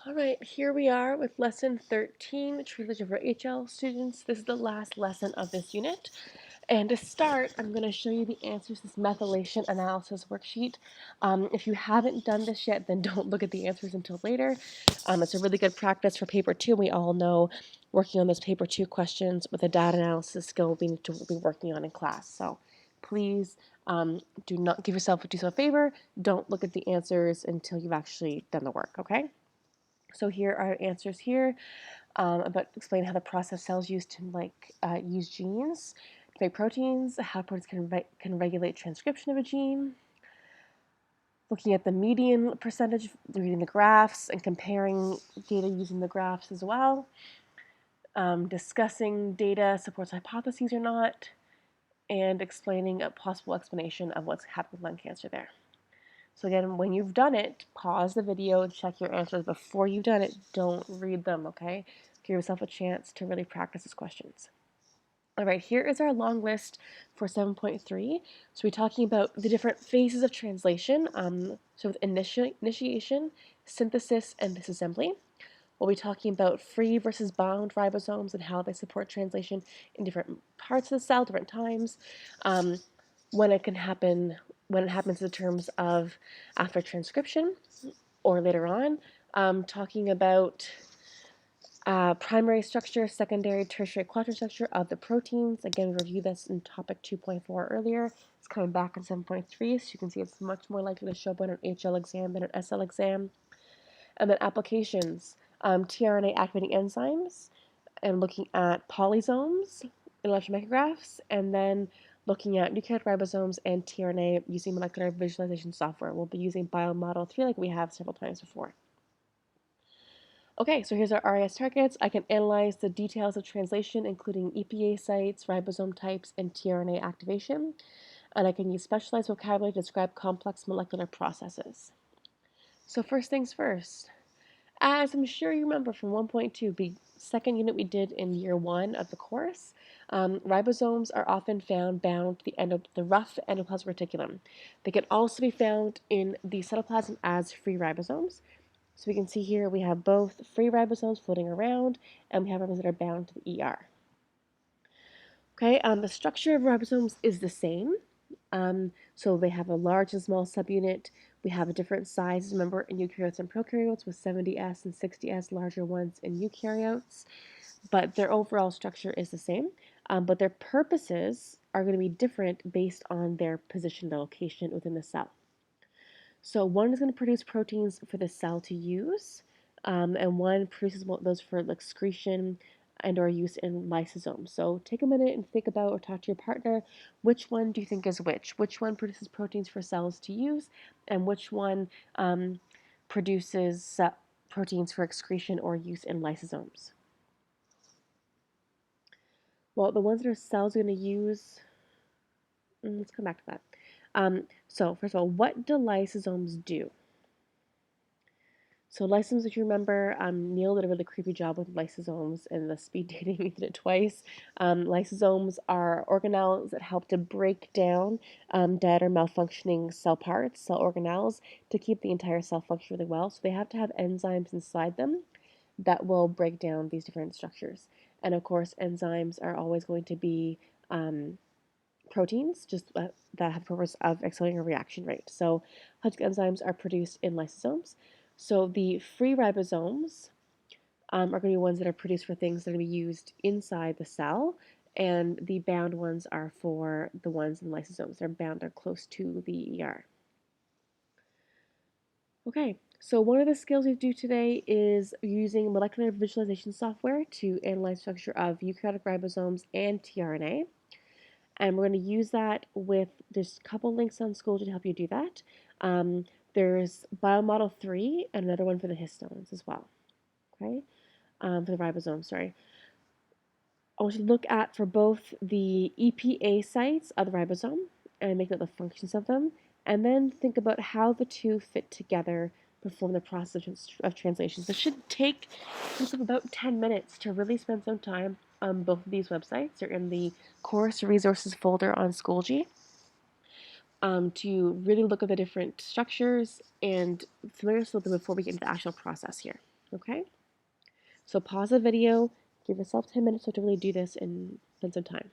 All right, here we are with lesson 13, Trilogy for HL students. This is the last lesson of this unit. And to start, I'm going to show you the answers to this methylation analysis worksheet. If you haven't done this yet, then don't look at the answers until later. It's a really good practice for paper 2. We all know working on those paper 2 questions with a data analysis skill we need to be working on in class. So please do yourself a favor. Don't look at the answers until you've actually done the work, okay? So here are answers here about explaining how the process cells use to use genes to make proteins, how proteins can regulate transcription of a gene, looking at the median percentage, reading the graphs and comparing data using the graphs as well, discussing data supports hypotheses or not, and explaining a possible explanation of what's happening with lung cancer there. So again, when you've done it, pause the video and check your answers. Before you've done it, don't read them, okay? Give yourself a chance to really practice these questions. All right, here is our long list for 7.3. So we're talking about the different phases of translation. So with initiation, synthesis, and disassembly. We'll be talking about free versus bound ribosomes and how they support translation in different parts of the cell, different times. When it can happen, when it happens in terms of after transcription or later on, talking about primary structure, secondary, tertiary, quaternary structure of the proteins. Again, we reviewed this in topic 2.4 earlier. It's coming back in 7.3, so you can see it's much more likely to show up on an HL exam than an SL exam. And then applications, tRNA activating enzymes, and looking at polysomes in electromicrographs, and then looking at nucleotide ribosomes and tRNA using molecular visualization software. We'll be using Biomodel 3 like we have several times before. Okay, so here's our RIS targets. I can analyze the details of translation, including EPA sites, ribosome types, and tRNA activation. And I can use specialized vocabulary to describe complex molecular processes. So first things first, as I'm sure you remember from 1.2, the second unit we did in year 1 of the course, ribosomes are often found bound to the rough endoplasmic reticulum. They can also be found in the cytoplasm as free ribosomes. So we can see here we have both free ribosomes floating around, and we have ribosomes that are bound to the ER. Okay, the structure of ribosomes is the same. So they have a large and small subunit. We have different sizes, remember, in eukaryotes and prokaryotes, with 70S and 60S larger ones in eukaryotes. But their overall structure is the same. But their purposes are going to be different based on their position, their location within the cell. So one is going to produce proteins for the cell to use, and one produces those for excretion and or use in lysosomes. So take a minute and think about or talk to your partner. Which one do you think is which? Which one produces proteins for cells to use, and which one produces proteins for excretion or use in lysosomes? Well, the ones that our cells are going to use, let's come back to that. So first of all, what do lysosomes do? So lysosomes, if you remember, Neil did a really creepy job with lysosomes in the speed dating. He did it twice. Lysosomes are organelles that help to break down dead or malfunctioning cell parts, cell organelles, to keep the entire cell functioning really well. So they have to have enzymes inside them that will break down these different structures. And of course, enzymes are always going to be proteins, just that have the purpose of accelerating a reaction rate. So enzymes are produced in lysosomes. So the free ribosomes are going to be ones that are produced for things that are going to be used inside the cell, and the bound ones are for the ones in lysosomes. They're bound, they're close to the ER. Okay, so one of the skills we do today is using molecular visualization software to analyze the structure of eukaryotic ribosomes and tRNA. And we're going to use that with, there's a couple links on Schoology to help you do that. There's Biomodel 3 and another one for the histones as well, okay? For the ribosome, sorry. I want you to look at, for both the EPA sites of the ribosome and make note of the functions of them, and then think about how the two fit together, perform the process of translation. So it should take about 10 minutes to really spend some time on both of these websites. They're in the course resources folder on Schoology. To really look at the different structures and familiarize with them before we get into the actual process here. Okay? So pause the video, give yourself 10 minutes to really do this and spend some time.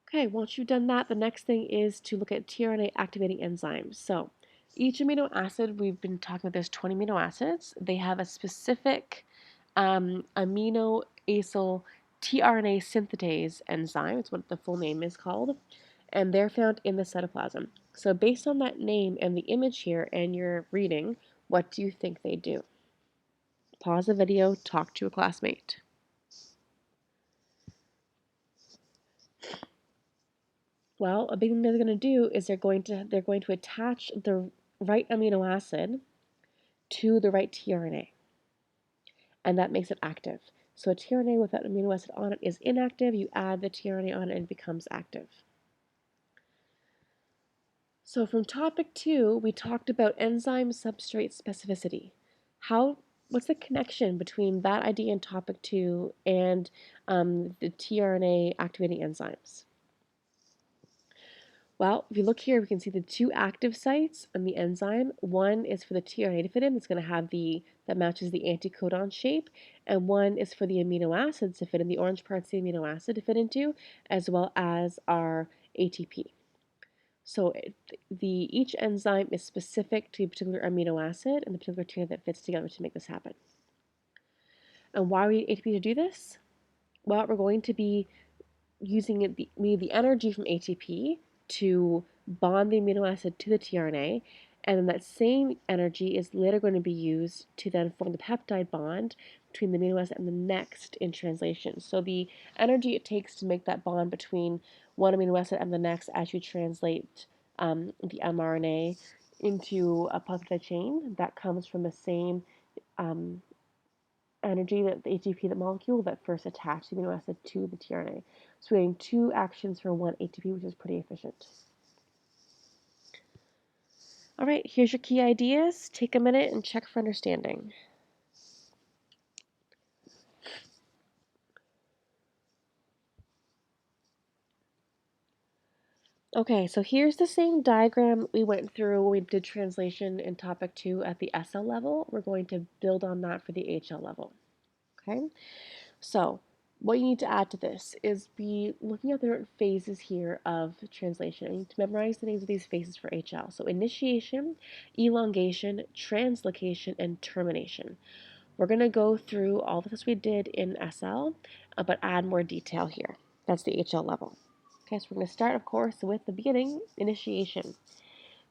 Okay, once you've done that, the next thing is to look at tRNA activating enzymes. So each amino acid, we've been talking about, there's 20 amino acids. They have a specific amino acyl tRNA synthetase enzyme. It's what the full name is called. And they're found in the cytoplasm. So based on that name and the image here and your reading, what do you think they do? Pause the video, talk to a classmate. Well, a big thing they're going to do is they're going to attach the right amino acid to the right tRNA, and that makes it active. So a tRNA with that amino acid on it is inactive. You add the tRNA on it and it becomes active. So from topic 2, we talked about enzyme substrate specificity. What's the connection between that idea in topic 2 and the tRNA activating enzymes? Well, if you look here, we can see the 2 active sites on the enzyme. One is for the tRNA to fit in, it's going to have that matches the anticodon shape, and one is for the amino acids to fit in, the orange part's the amino acid to fit into, as well as our ATP. So each enzyme is specific to a particular amino acid and the particular tRNA that fits together to make this happen. And why we need ATP to do this? Well, we're going to be using the energy from ATP to bond the amino acid to the tRNA, and then that same energy is later going to be used to then form the peptide bond between the amino acid and the next in translation. So the energy it takes to make that bond between one amino acid and the next as you translate the mRNA into a polypeptide chain, that comes from the same energy that the ATP, the molecule that first attached the amino acid to the tRNA. So we're getting 2 actions for 1 ATP, which is pretty efficient. All right, here's your key ideas. Take a minute and check for understanding. Okay, so here's the same diagram we went through when we did translation in topic 2 at the SL level. We're going to build on that for the HL level. Okay, so what you need to add to this is be looking at the different phases here of translation. You need to memorize the names of these phases for HL. So initiation, elongation, translocation, and termination. We're going to go through all of this we did in SL, but add more detail here. That's the HL level. Okay, so we're going to start, of course, with the beginning, initiation.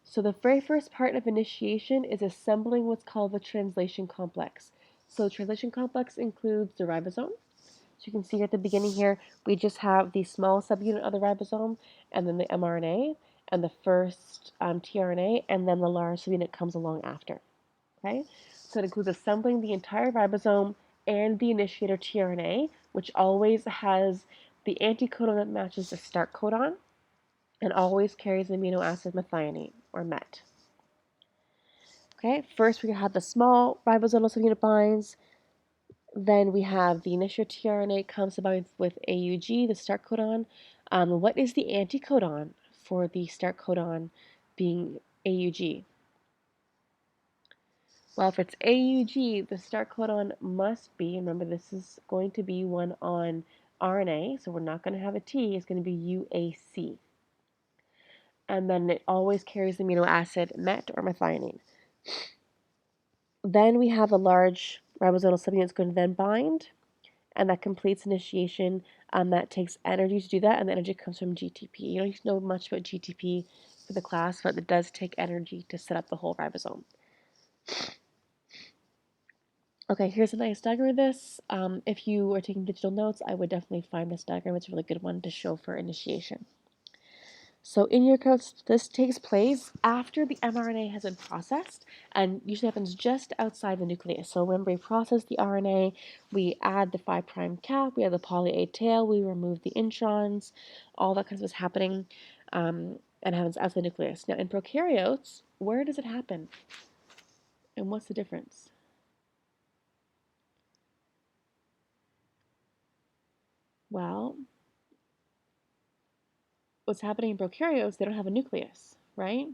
So the very first part of initiation is assembling what's called the translation complex. So the translation complex includes the ribosome. So you can see at the beginning here, we just have the small subunit of the ribosome, and then the mRNA, and the first tRNA, and then the large subunit comes along after. Okay, so it includes assembling the entire ribosome and the initiator tRNA, which always has the anticodon that matches the start codon, and always carries the amino acid methionine, or MET. Okay, first we have the small ribosomal subunit binds, then we have the initiator tRNA comes to bind with AUG, the start codon. What is the anticodon for the start codon being AUG? Well, if it's AUG, the start codon must be, remember this is going to be one on RNA, so we're not going to have a T, it's going to be UAC. And then it always carries the amino acid MET or methionine. Then we have a large ribosomal subunit that's going to then bind, and that completes initiation. That takes energy to do that, and the energy comes from GTP. You don't need to know much about GTP for the class, but it does take energy to set up the whole ribosome. Okay, here's a nice diagram of this. If you are taking digital notes, I would definitely find this diagram. It's a really good one to show for initiation. So in your codes, this takes place after the mRNA has been processed, and usually happens just outside the nucleus. So remember, we process the RNA, we add the 5' cap, we add the poly A tail, we remove the introns, all that kind of stuff is happening, and happens outside the nucleus. Now in prokaryotes, where does it happen? And what's the difference? Well, what's happening in prokaryotes, they don't have a nucleus, right?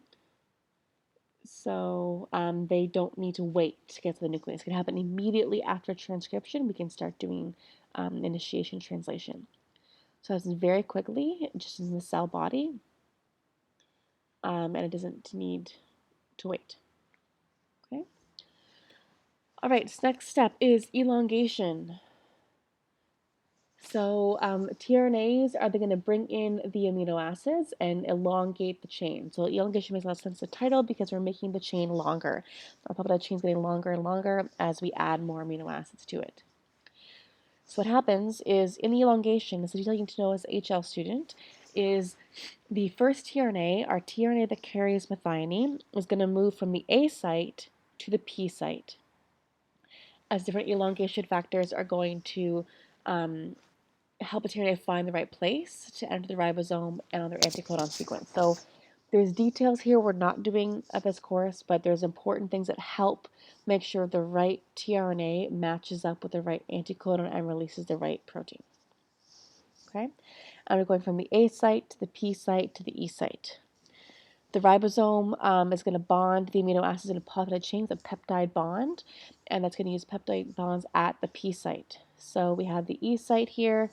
So they don't need to wait to get to the nucleus. It can happen immediately after transcription. We can start doing initiation translation. So it happens very quickly, just in the cell body, and it doesn't need to wait. Okay. All right, so next step is elongation. So tRNAs are they going to bring in the amino acids and elongate the chain. So elongation makes a lot of sense to the title because we're making the chain longer. Our peptide chain is getting longer and longer as we add more amino acids to it. So what happens is in the elongation, this is detail you need to know as an HL student, is the first tRNA, our tRNA that carries methionine, is going to move from the A site to the P site, as different elongation factors are going to help a tRNA find the right place to enter the ribosome and on their anticodon sequence. So there's details here we're not doing at this course, but there's important things that help make sure the right tRNA matches up with the right anticodon and releases the right protein. Okay, and we're going from the A site to the P site to the E site. The ribosome is going to bond the amino acids in a polypeptide chain with a peptide bond, and that's going to use peptide bonds at the P site. So we have the E site here.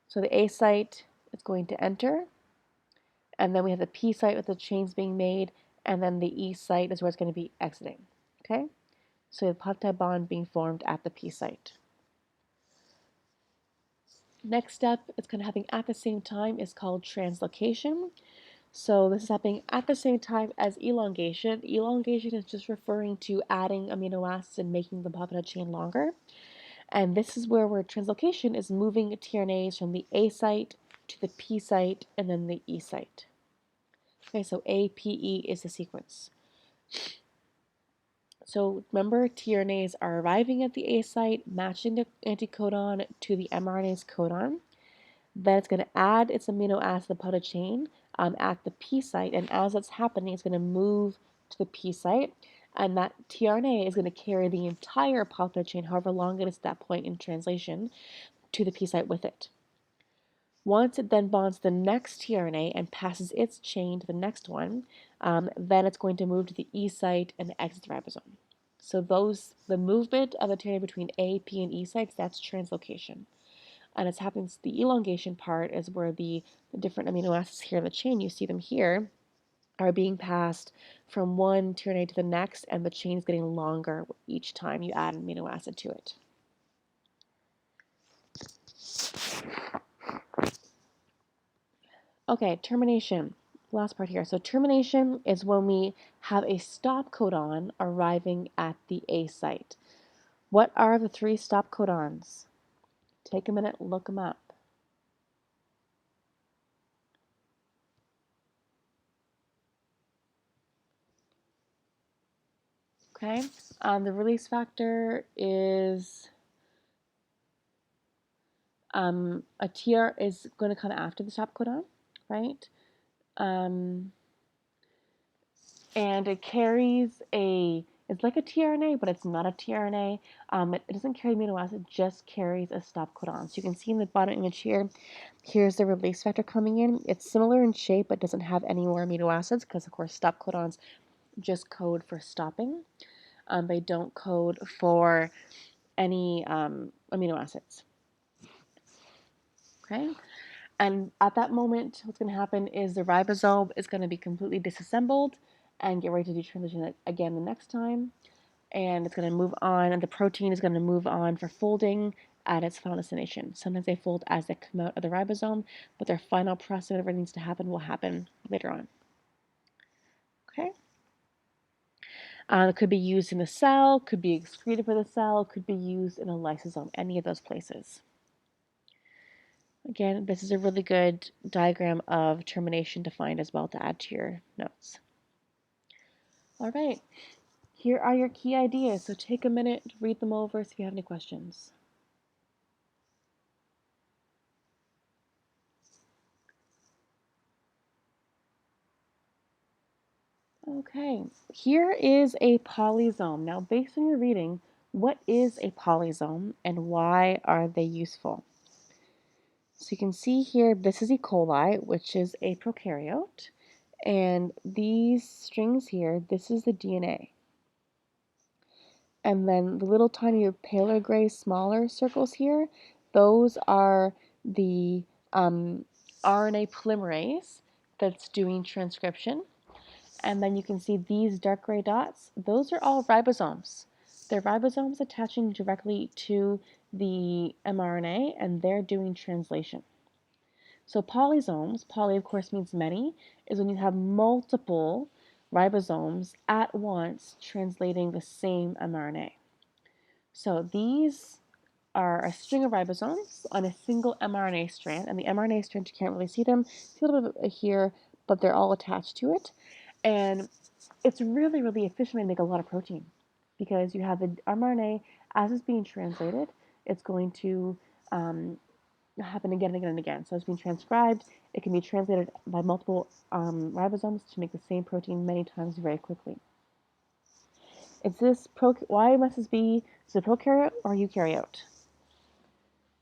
So the A site is going to enter, and then we have the P site with the chains being made, and then the E site is where it's going to be exiting. Okay, so the peptide bond being formed at the P site. Next step, it's going to happen at the same time, is called translocation. So this is happening at the same time as elongation. Elongation is just referring to adding amino acids and making the peptide chain longer. And this is where translocation is moving tRNAs from the A site to the P site and then the E site. Okay, so APE is the sequence. So remember, tRNAs are arriving at the A site, matching the anticodon to the mRNA's codon. Then it's going to add its amino acid to the peptide chain at the P site, and as that's happening, it's going to move to the P site, and that tRNA is going to carry the entire peptide chain, however long it is at that point in translation, to the P site with it. Once it then bonds the next tRNA and passes its chain to the next one, then it's going to move to the E site and exit the ribosome. So the movement of the tRNA between A, P, and E sites, that's translocation. And it's happens, the elongation part is where the different amino acids here in the chain, you see them here, are being passed from one tRNA to the next, and the chain is getting longer each time you add an amino acid to it. Okay, termination. Last part here. So termination is when we have a stop codon arriving at the A site. What are the 3 stop codons? Take a minute, look them up. Okay, the release factor is a TR is going to come after the stop codon, right? And it carries it's like a tRNA, but it's not a tRNA. It doesn't carry amino acid, it just carries a stop codon. So you can see in the bottom image here, here's the release factor coming in. It's similar in shape, but doesn't have any more amino acids because, of course, stop codons just code for stopping. They don't code for any amino acids. Okay? And at that moment, what's going to happen is the ribosome is going to be completely disassembled and get ready to do transition again the next time. And it's going to move on, and the protein is going to move on for folding at its final destination. Sometimes they fold as they come out of the ribosome, but their final process, whatever needs to happen, will happen later on. Okay? It could be used in the cell, could be excreted for the cell, could be used in a lysosome, any of those places. Again, this is a really good diagram of termination to find as well to add to your notes. All right, here are your key ideas. So take a minute, read them over, see if you have any questions. Okay, here is a polysome. Now, based on your reading, what is a polysome and why are they useful? So you can see here, this is E. coli, which is a prokaryote, And these strings here, this is the DNA. And then the little tiny paler gray smaller circles here, those are the RNA polymerase that's doing transcription. And then you can see these dark gray dots, those are all ribosomes. They're ribosomes attaching directly to the mRNA, and they're doing translation. So polysomes, poly of course means many, is when you have multiple ribosomes at once translating the same mRNA. So these are a string of ribosomes on a single mRNA strand, and the mRNA strand, you can't really see them, see a little bit here, but they're all attached to it. And it's really, really efficient way to make a lot of protein because you have the mRNA, as it's being translated, it's going to happen again and again and again. So it's being transcribed. It can be translated by multiple ribosomes to make the same protein many times very quickly. Why must this be? Is it a prokaryote or a eukaryote?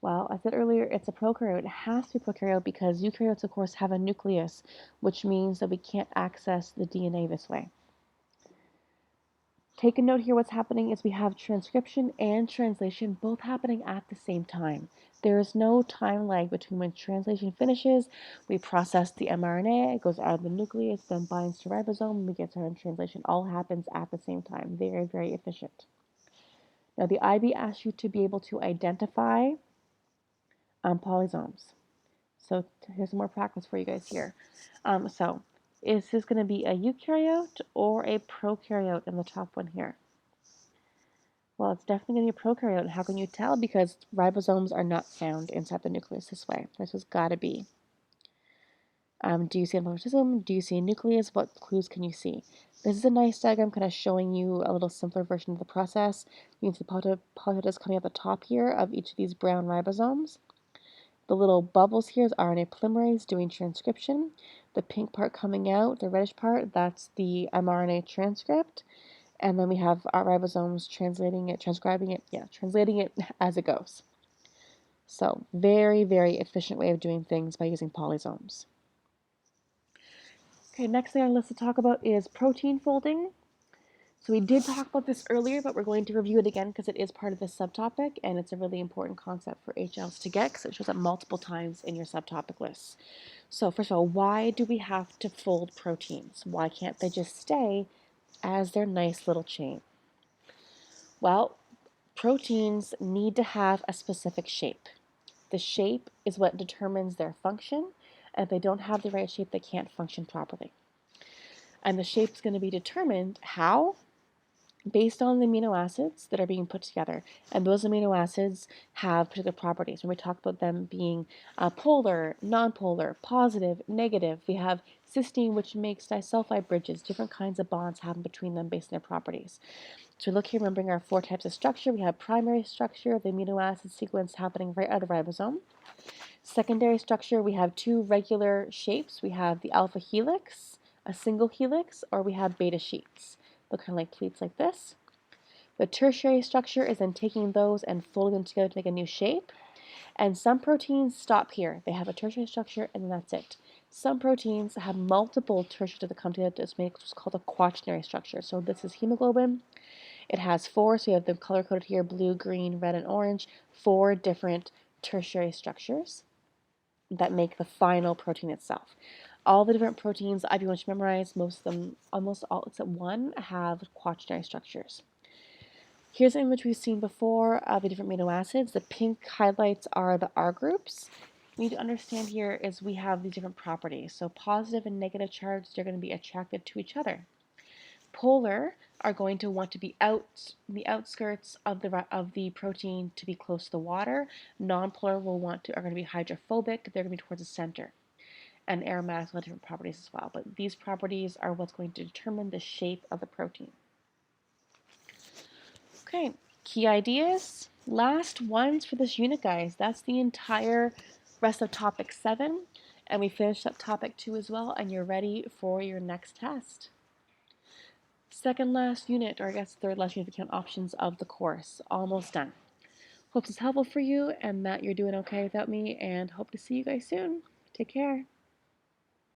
Well, I said earlier it's a prokaryote. It has to be prokaryote because eukaryotes, of course, have a nucleus, which means that we can't access the DNA this way. Take a note here, what's happening is we have transcription and translation both happening at the same time. There is no time lag between when translation finishes, we process the mRNA, it goes out of the nucleus, then binds to ribosome, and we get to our translation. All happens at the same time. Very, very efficient. Now the IB asks you to be able to identify polysomes. So here's some more practice for you guys here. So is this going to be a eukaryote or a prokaryote in the top one here? Well, it's definitely going to be a prokaryote. How can you tell? Because ribosomes are not found inside the nucleus this way. This has got to be. Do you see a polysome? Do you see a nucleus? What clues can you see? This is a nice diagram kind of showing you a little simpler version of the process. You can see polypeptides coming at the top here of each of these brown ribosomes. The little bubbles here is RNA polymerase doing transcription. The pink part coming out, the reddish part, that's the mRNA transcript. And then we have our ribosomes translating it as it goes. So very, very efficient way of doing things by using polysomes. Okay, next thing on the list to talk about is protein folding. So we did talk about this earlier, but we're going to review it again because it is part of this subtopic, and it's a really important concept for HLs to get because it shows up multiple times in your subtopic lists. So first of all, why do we have to fold proteins? Why can't they just stay as their nice little chain? Well, proteins need to have a specific shape. The shape is what determines their function, and if they don't have the right shape, they can't function properly. And the shape is going to be determined how? Based on the amino acids that are being put together. And those amino acids have particular properties. When we talk about them being polar, nonpolar, positive, negative, we have cysteine, which makes disulfide bridges. Different kinds of bonds happen between them based on their properties. So look here, remembering our 4 types of structure. We have primary structure, the amino acid sequence happening right out of the ribosome. Secondary structure, we have 2 regular shapes. We have the alpha helix, a single helix, or we have beta sheets. Look kind of like pleats like this. The tertiary structure is then taking those and folding them together to make a new shape. And some proteins stop here. They have a tertiary structure and that's it. Some proteins have multiple tertiaries that come together to make what's called a quaternary structure. So this is hemoglobin. It has 4, so you have them color-coded here, blue, green, red, and orange, 4 different tertiary structures that make the final protein itself. All the different proteins IB wants you to memorize, most of them, almost all except one, have quaternary structures. Here's an image we've seen before of the different amino acids. The pink highlights are the R groups. What we need to understand here is we have these different properties. So positive and negative charges, they're going to be attracted to each other. Polar are going to want to be the outskirts of the protein to be close to the water. Nonpolar are going to be hydrophobic. They're going to be towards the center. And aromatics will have different properties as well. But these properties are what's going to determine the shape of the protein. Okay, key ideas. Last ones for this unit, guys. That's the entire rest of topic 7. And we finished up topic 2 as well, and you're ready for your next test. Second last unit, or I guess third last unit if you count options of the course. Almost done. Hope this is helpful for you and that you're doing okay without me, and hope to see you guys soon. Take care.